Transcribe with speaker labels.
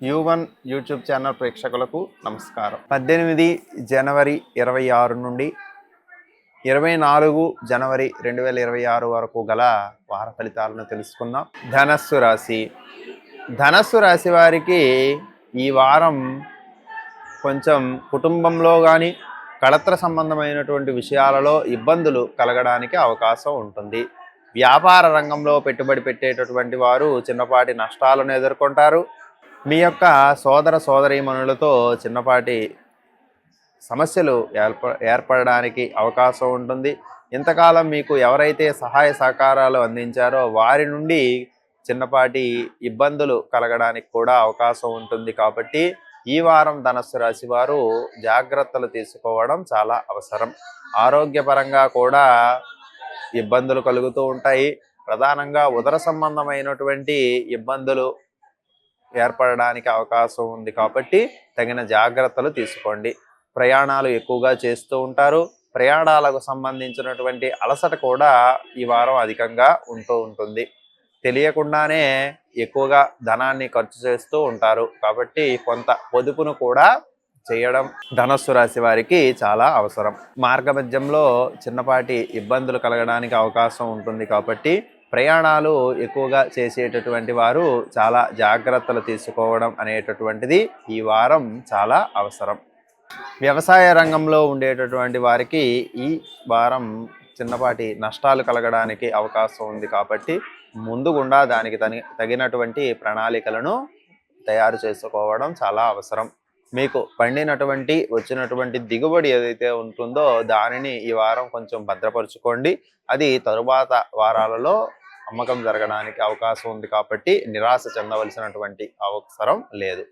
Speaker 1: యూ1 YouTube channel ప్రేక్షకులకు నమస్కారం. 18 జనవరి 26 నుండి 24 జనవరి 2026 వరకు గల వార ఫలితాలను తెలుసుకుందాం. ధనస్సు రాశి వారికి ఈ వారం కొంచెం కుటుంబంలో కానీ కళత్ర సంబంధమైనటువంటి విషయాలలో ఇబ్బందులు కలగడానికి అవకాశం ఉంటుంది. వ్యాపార రంగంలో పెట్టుబడి పెట్టేటటువంటి వారు చిన్నపాటి నష్టాలను ఎదుర్కొంటారు. మీ యొక్క సోదర సోదరీమణులతో చిన్నపాటి సమస్యలు ఏర్పడడానికి అవకాశం ఉంటుంది. ఇంతకాలం మీకు ఎవరైతే సహాయ సహకారాలు అందించారో వారి నుండి చిన్నపాటి ఇబ్బందులు కలగడానికి కూడా అవకాశం ఉంటుంది. కాబట్టి ఈ వారం ధనస్సు రాశి వారు జాగ్రత్తలు తీసుకోవడం చాలా అవసరం. ఆరోగ్యపరంగా కూడా ఇబ్బందులు కలుగుతూ ఉంటాయి. ప్రధానంగా ఉదర సంబంధమైనటువంటి ఇబ్బందులు ఏర్పడడానికి అవకాశం ఉంది. కాబట్టి తగిన జాగ్రత్తలు తీసుకోండి. ప్రయాణాలు ఎక్కువగా చేస్తూ ఉంటారు. ప్రయాణాలకు సంబంధించినటువంటి అలసట కూడా ఈ వారం అధికంగా ఉంటుంది. తెలియకుండానే ఎక్కువగా ధనాన్ని ఖర్చు చేస్తూ ఉంటారు. కాబట్టి కొంత పొదుపును కూడా చేయడం ధనస్సు రాశి వారికి చాలా అవసరం. మార్గమధ్యంలో చిన్నపాటి ఇబ్బందులు కలగడానికి అవకాశం ఉంటుంది. కాబట్టి ప్రయాణాలు ఎక్కువగా చేసేటటువంటి వారు చాలా జాగ్రత్తలు తీసుకోవడం అనేటటువంటిది ఈ వారం చాలా అవసరం. వ్యవసాయ రంగంలో ఉండేటటువంటి వారికి ఈ వారం చిన్నపాటి నష్టాలు కలగడానికి అవకాశం ఉంది. కాబట్టి ముందుగుండా దానికి తగినటువంటి ప్రణాళికలను తయారు చేసుకోవడం చాలా అవసరం. మీకు వచ్చినటువంటి దిగుబడి ఏదైతే ఉంటుందో దానిని ఈ వారం కొంచెం భద్రపరుచుకోండి. అది తరువాత వారాలలో అమ్మకం జరగడానికి అవకాశం ఉంది. కాబట్టి నిరాశ చెందవలసినటువంటి అవసరం లేదు.